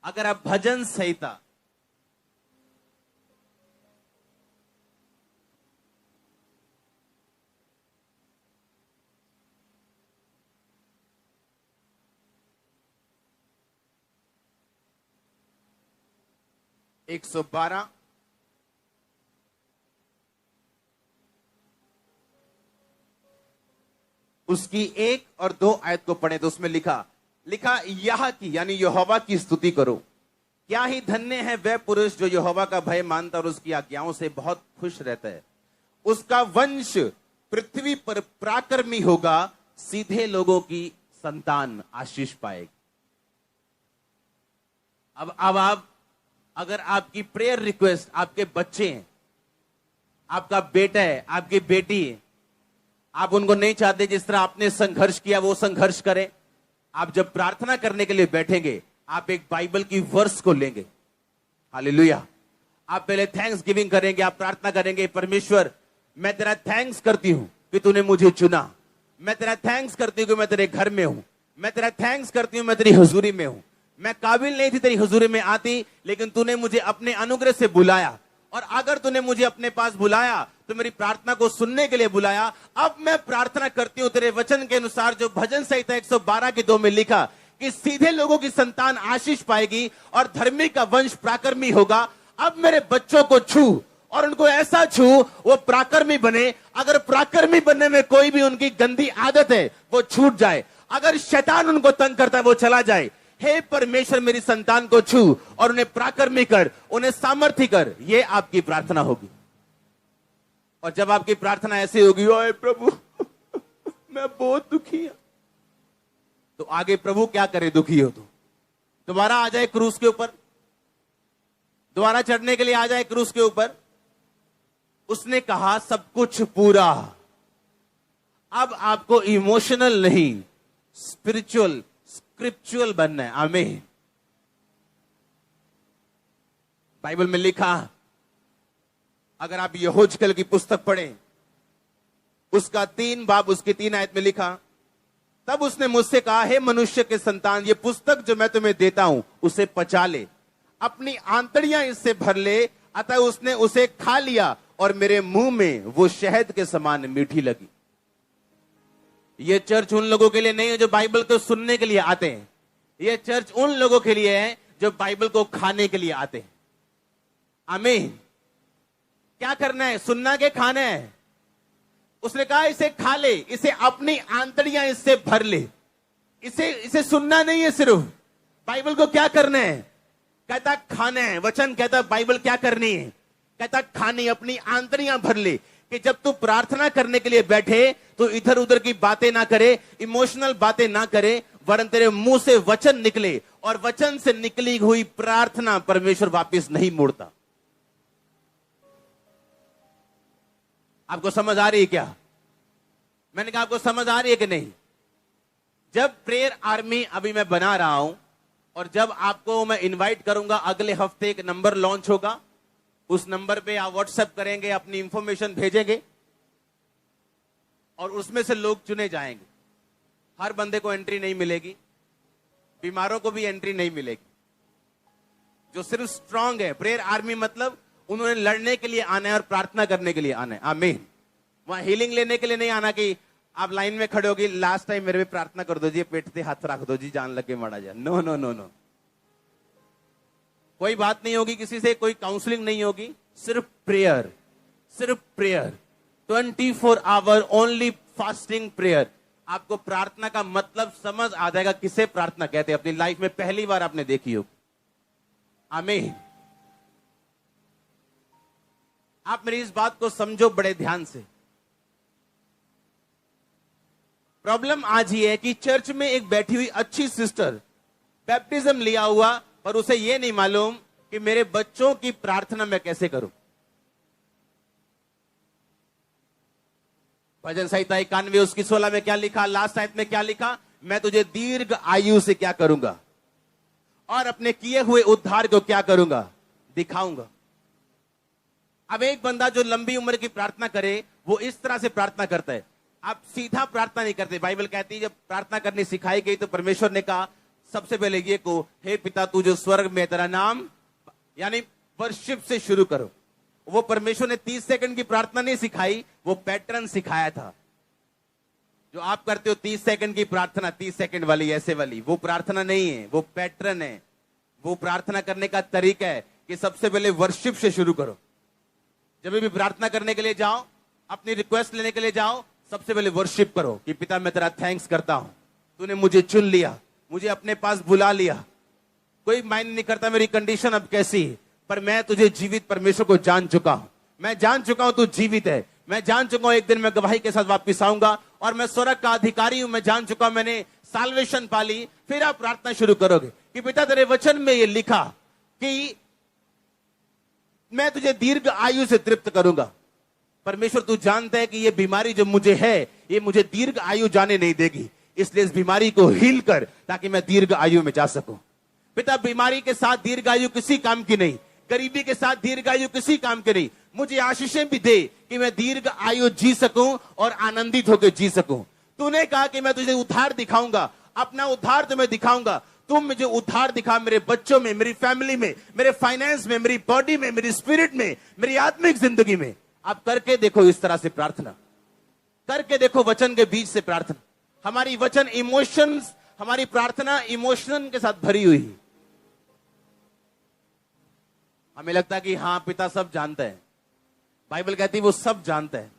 अगर आप भजन संहिता एक 112 उसकी 1 और 2 आयत को पढ़े तो उसमें लिखा यह की यानी यहोवा की स्तुति करो। क्या ही धन्य है वह पुरुष जो यहोवा का भय मानता और उसकी आज्ञाओं से बहुत खुश रहता है। उसका वंश पृथ्वी पर पराक्रमी होगा, सीधे लोगों की संतान आशीष पाएगी। अब आप अगर आपकी प्रेयर रिक्वेस्ट आपके बच्चे हैं, आपका बेटा है, आपकी बेटी है, आप उनको नहीं चाहते जिस तरह आपने संघर्ष किया वो संघर्ष करें। आप जब प्रार्थना करने के लिए बैठेंगे आप एक बाइबल की वर्स को लेंगे। हालेलुया। आप पहले थैंक्स गिविंग करेंगे, आप प्रार्थना करेंगे, परमेश्वर मैं तेरा थैंक्स करती हूं कि तूने मुझे चुना। मैं तेरा थैंक्स करती हूं कि मैं तेरे घर में हूं। मैं तेरा थैंक्स करती हूं मैं तेरी हुजूरी में हूं। मैं काबिल नहीं थी तेरी हुजूरी में आती, लेकिन तूने मुझे अपने अनुग्रह से बुलाया। और अगर तूने मुझे अपने पास बुलाया तो मेरी प्रार्थना को सुनने के लिए बुलाया। अब मैं प्रार्थना करती हूं तेरे वचन के अनुसार, जो भजन संहिता 112 की 2 में लिखा कि सीधे लोगों की संतान आशीष पाएगी और धर्मी का वंश पराक्रमी होगा। अब मेरे बच्चों को छू और उनको ऐसा छू वो पराक्रमी बने। अगर पराक्रमी बनने में कोई भी उनकी गंदी आदत है वो छूट जाए। अगर शैतान उनको तंग करता है वो चला जाए। हे परमेश्वर मेरी संतान को छू और उन्हें पराक्रमी कर, उन्हें सामर्थ्य कर। ये आपकी प्रार्थना होगी। और जब आपकी प्रार्थना ऐसी होगी, ओए प्रभु मैं बहुत दुखी हूं, तो आगे प्रभु क्या करे? दुखी हो तो दोबारा आ जाए क्रूस के ऊपर, दोबारा चढ़ने के लिए आ जाए क्रूस के ऊपर। उसने कहा सब कुछ पूरा। अब आपको इमोशनल नहीं स्पिरिचुअल स्क्रिप्चुअल बनना है। आमीन। बाइबल में लिखा, अगर आप यहोजकल की पुस्तक पढ़ें उसका 3 बाब उसकी 3 आयत में लिखा, तब उसने मुझसे कहा, हे मनुष्य के संतान, ये पुस्तक जो मैं तुम्हें देता हूं उसे पचा ले, अपनी आंतड़ियां इससे भर ले। अतः उसने उसे खा लिया और मेरे मुंह में वो शहद के समान मीठी लगी। ये चर्च उन लोगों के लिए नहीं है जो बाइबल को सुनने के लिए आते हैं। ये चर्च उन लोगों के लिए है जो बाइबल को खाने के लिए आते हैं। आमीन। क्या करना है? सुनना के खाना है? उसने कहा इसे खा ले, इसे अपनी आंतड़ियां इससे भर ले। इसे सुनना नहीं है सिर्फ। बाइबल को क्या करना है? कहता खाना है। वचन कहता बाइबल क्या करनी है? कहता खानी, अपनी आंतड़ियां भर ले। कि जब तू प्रार्थना करने के लिए बैठे तो इधर उधर की बातें ना करे, इमोशनल बातें ना करे, वरन तेरे मुंह से वचन निकले। और वचन से निकली हुई प्रार्थना परमेश्वर वापस नहीं मोड़ता। आपको समझ आ रही है क्या? मैंने कहा आपको समझ आ रही है कि नहीं? जब प्रेयर आर्मी अभी मैं बना रहा हूं और जब आपको मैं इनवाइट करूंगा, अगले हफ्ते एक नंबर लॉन्च होगा, उस नंबर पे आप व्हाट्सएप करेंगे, अपनी इंफॉर्मेशन भेजेंगे और उसमें से लोग चुने जाएंगे। हर बंदे को एंट्री नहीं मिलेगी, बीमारों को भी एंट्री नहीं मिलेगी। जो सिर्फ स्ट्रांग है, प्रेयर आर्मी मतलब उन्होंने लड़ने के लिए आना है और प्रार्थना करने के लिए आना है। आमीन। वहां हीलिंग लेने के लिए नहीं आना कि आप लाइन में खड़े होगी, लास्ट टाइम मेरे पे प्रार्थना कर दो जी, पेट पे हाथ रख दो जी, जान लग के मारा जाए। नो नो नो नो, कोई बात नहीं होगी किसी से, कोई काउंसलिंग नहीं होगी, सिर्फ प्रेयर, सिर्फ prayer. 24 hour only fasting prayer. आपको प्रार्थना का मतलब समझ आ जाएगा, किसे प्रार्थना कहते हैं। अपनी लाइफ में पहली बार आपने देखी हो। आमीन। आप मेरी इस बात को समझो बड़े ध्यान से। प्रॉब्लम आज ही है कि चर्च में एक बैठी हुई अच्छी सिस्टर बैप्टिज्म लिया हुआ, पर उसे यह नहीं मालूम कि मेरे बच्चों की प्रार्थना मैं कैसे करूं। भजन संहिता 91 उसकी 16 में क्या लिखा? लास्ट आयत में क्या लिखा? मैं तुझे दीर्घ आयु से क्या करूंगा और अपने किए हुए उद्धार को क्या करूंगा? दिखाऊंगा। अब एक बंदा जो लंबी उम्र की प्रार्थना करे वो इस तरह से प्रार्थना करता है। आप सीधा प्रार्थना नहीं करते। बाइबल कहती है जब प्रार्थना करनी सिखाई गई तो परमेश्वर ने कहा सबसे पहले ये को, हे पिता तू जो स्वर्ग में, तेरा नाम, यानी वर्शिप से शुरू करो। वो परमेश्वर ने 30 सेकंड की प्रार्थना नहीं सिखाई, वो पैटर्न सिखाया था। जो आप करते हो 30 सेकंड की प्रार्थना, 30 सेकंड वाली ऐसे वाली, वो प्रार्थना नहीं है, वो पैटर्न है। वो प्रार्थना करने का तरीका है कि सबसे पहले वर्शिप से शुरू करो। जब भी प्रार्थना करने के लिए जाओ, अपनी रिक्वेस्ट लेने के लिए जाओ, सबसे पहले वर्शिप करो कि पिता मैं तेरा थैंक्स करता हूं, तूने मुझे चुन लिया, मुझे अपने पास बुला लिया। कोई मायने नहीं करता मेरी कंडीशन अब कैसी है, पर मैं तुझे जीवित परमेश्वर को जान चुका हूं। मैं जान चुका हूं तू जीवित है। मैं जान चुका हूं एक दिन मैं गवाही के साथ वापस आऊंगा और मैं स्वर्ग का अधिकारी हूं। मैं जान चुका हूं मैंने साल्वेशन पाली। फिर आप प्रार्थना शुरू करोगे कि पिता तेरे वचन में ये लिखा कि मैं तुझे दीर्घ आयु से तृप्त करूंगा। परमेश्वर तू जानता है कि ये बीमारी जो मुझे है, ये मुझे दीर्घ आयु जाने नहीं देगी, इसलिए इस बीमारी को हील कर ताकि मैं दीर्घ आयु में जा सकूं। पिता बीमारी के साथ दीर्घ आयु किसी काम की नहीं, गरीबी के साथ दीर्घ आयु किसी काम की नहीं। मुझे आशीषें भी दे कि मैं दीर्घ आयु जी सकूं और आनंदित होकर जी सकूं। तूने कहा कि मैं तुझे उद्धार दिखाऊंगा, अपना उद्धार तुम्हें दिखाऊंगा। तुम मुझे उद्धार दिखा मेरे बच्चों में, मेरी फैमिली में, मेरे फाइनेंस में, मेरी बॉडी में, मेरी स्पिरिट में, मेरी आत्मिक जिंदगी में। आप करके देखो इस तरह से प्रार्थना, करके देखो वचन के बीच से प्रार्थना। हमारी वचन इमोशंस, हमारी प्रार्थना इमोशन के साथ भरी हुई है। हमें लगता है कि हां पिता सब जानता है, बाइबल कहती है वो सब जानता है,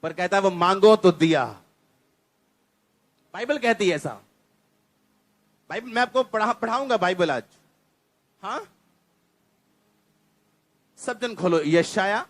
पर कहता है वो मांगो तो दिया। बाइबल कहती है ऐसा। बाइबल मैं आपको पढ़ाऊंगा बाइबल आज। हाँ, सब जन खोलो यशाया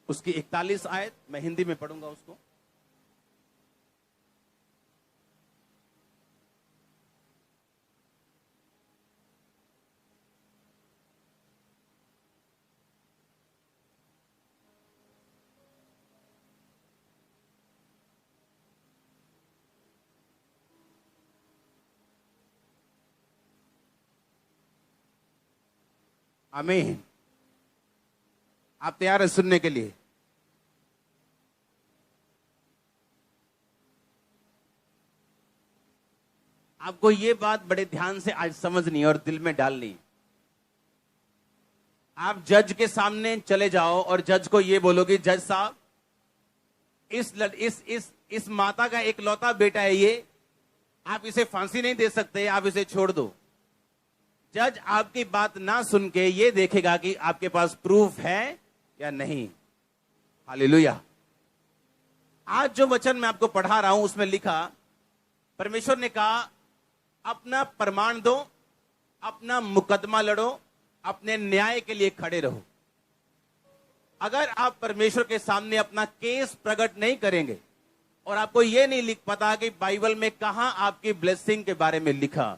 उसकी 41 आयत, मैं हिंदी में पढ़ूंगा उसको। आमीन। आप तैयार हैं सुनने के लिए? आपको ये बात बड़े ध्यान से आज समझनी और दिल में डालनी। आप जज के सामने चले जाओ और जज को ये बोलोगे, जज साहब इस माता का एक लौता बेटा है ये, आप इसे फांसी नहीं दे सकते, आप इसे छोड़ दो। जज आपकी बात ना सुन के ये देखेगा कि आपके पास प्रूफ है या नहीं। हालेलुया। आज जो वचन मैं आपको पढ़ा रहा हूं उसमें लिखा, परमेश्वर ने कहा अपना प्रमाण दो, अपना मुकदमा लड़ो, अपने न्याय के लिए खड़े रहो। अगर आप परमेश्वर के सामने अपना केस प्रकट नहीं करेंगे और आपको यह नहीं लिख पता कि बाइबल में कहां आपकी ब्लेसिंग के बारे में लिखा।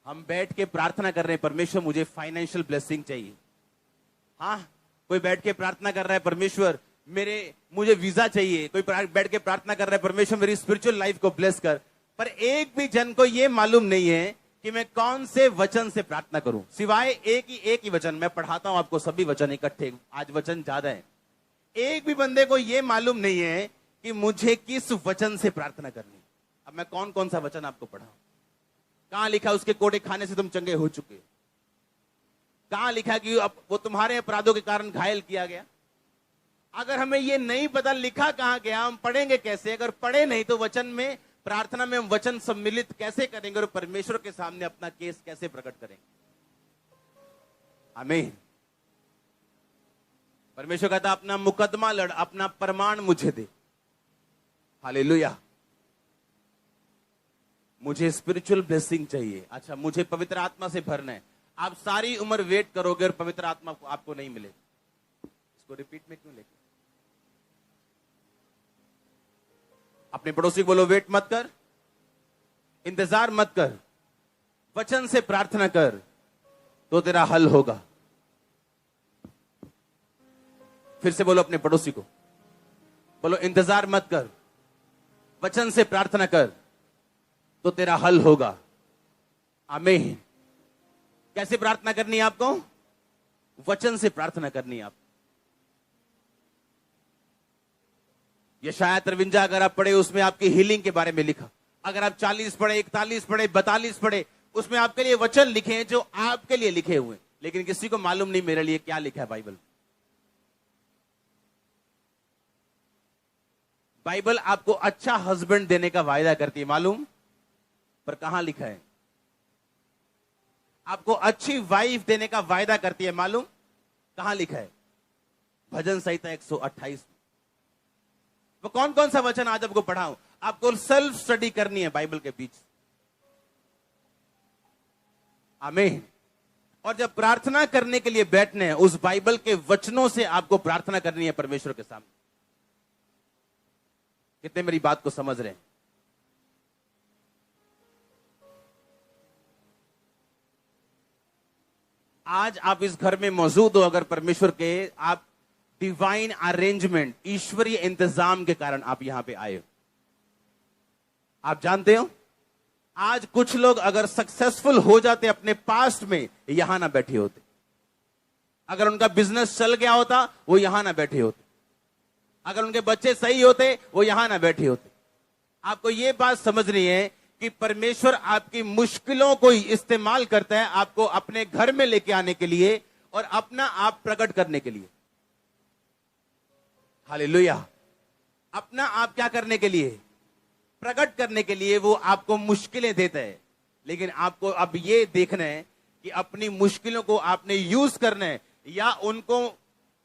हम बैठ के प्रार्थना कर रहे हैं, परमेश्वर मुझे फाइनेंशियल ब्लेसिंग चाहिए। हाँ, कोई बैठ के प्रार्थना कर रहा है, परमेश्वर मुझे वीजा चाहिए। कोई बैठ के प्रार्थना कर रहा है, परमेश्वर मेरी स्पिरिचुअल लाइफ को ब्लेस कर। पर एक भी जन को यह मालूम नहीं है कि मैं कौन से वचन से प्रार्थना करूं, सिवाय एक ही वचन। मैं पढ़ाता हूं आपको सभी वचन इकट्ठे, आज वचन ज्यादा है। एक भी बंदे को यह मालूम नहीं है कि मुझे किस वचन से प्रार्थना करनी। अब मैं कौन कौन सा वचन आपको पढ़ाऊं? कहां लिखा उसके कोड़े खाने से तुम चंगे हो चुके? कहां लिखा कि अब वो तुम्हारे अपराधों के कारण घायल किया गया? अगर हमें ये नहीं पता लिखा कहां गया, हम पढ़ेंगे कैसे? अगर पढ़े नहीं तो वचन में, प्रार्थना में हम वचन सम्मिलित कैसे करेंगे और परमेश्वर के सामने अपना केस कैसे प्रकट करेंगे? आमीन। परमेश्वर कहता अपना मुकदमा लड़, अपना प्रमाण मुझे दे। हालेलुया। मुझे स्पिरिचुअल ब्लेसिंग चाहिए। अच्छा, मुझे पवित्र आत्मा से भरना है। आप सारी उम्र वेट करोगे और पवित्र आत्मा आपको नहीं मिले। इसको रिपीट में क्यों लेके? अपने पड़ोसी को बोलो, वेट मत कर, इंतजार मत कर, वचन से प्रार्थना कर तो तेरा हल होगा। फिर से बोलो अपने पड़ोसी को, बोलो इंतजार मत कर, वचन से प्रार्थना कर तो तेरा हल होगा। आमीन। कैसे प्रार्थना करनी है आपको? वचन से प्रार्थना करनी है आप। यशायाह 53 अगर आप पढ़े, उसमें आपकी हीलिंग के बारे में लिखा। अगर आप 40 पढ़े, 41 पढ़े, 42 पढ़े, उसमें आपके लिए वचन लिखे हैं जो आपके लिए लिखे हुए हैं, लेकिन किसी को मालूम नहीं मेरे लिए क्या लिखा है बाइबल। बाइबल आपको अच्छा हस्बैंड देने का वायदा करती है, मालूम, पर कहां लिखा है? आपको अच्छी वाइफ देने का वायदा करती है, मालूम, कहां लिखा है? भजन संहिता 128। वो कौन कौन सा वचन आज आपको पढ़ाऊं? आपको सेल्फ स्टडी करनी है बाइबल के बीच। आमीन। और जब प्रार्थना करने के लिए बैठने हैं, उस बाइबल के वचनों से आपको प्रार्थना करनी है परमेश्वर के सामने। कितने मेरी बात को समझ रहे हैं? आज आप इस घर में मौजूद हो, अगर परमेश्वर के आप डिवाइन अरेंजमेंट, ईश्वरीय इंतजाम के कारण आप यहां पे आए हो। आप जानते हो, आज कुछ लोग अगर सक्सेसफुल हो जाते अपने पास्ट में, यहां ना बैठे होते। अगर उनका बिजनेस चल गया होता, वो यहां ना बैठे होते। अगर उनके बच्चे सही होते, वो यहां ना बैठे होते। आपको यह बात समझनी है कि परमेश्वर आपकी मुश्किलों को ही इस्तेमाल करता है आपको अपने घर में लेके आने के लिए और अपना आप प्रकट करने के लिए। हालेलुया। अपना आप क्या करने के लिए? प्रकट करने के लिए वो आपको मुश्किलें देता है, लेकिन आपको अब ये देखना है कि अपनी मुश्किलों को आपने यूज करना है या उनको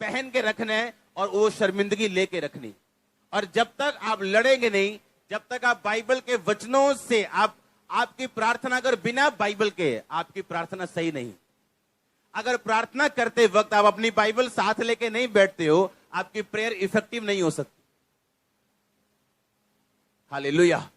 पहन के रखना है और वो शर्मिंदगी लेके रखनी। और जब तक आप लड़ेंगे नहीं, जब तक आप बाइबल के वचनों से आपकी प्रार्थना, अगर बिना बाइबल के आपकी प्रार्थना सही नहीं। अगर प्रार्थना करते वक्त आप अपनी बाइबल साथ लेके नहीं बैठते हो, आपकी प्रेयर इफेक्टिव नहीं हो सकती। हालेलुया।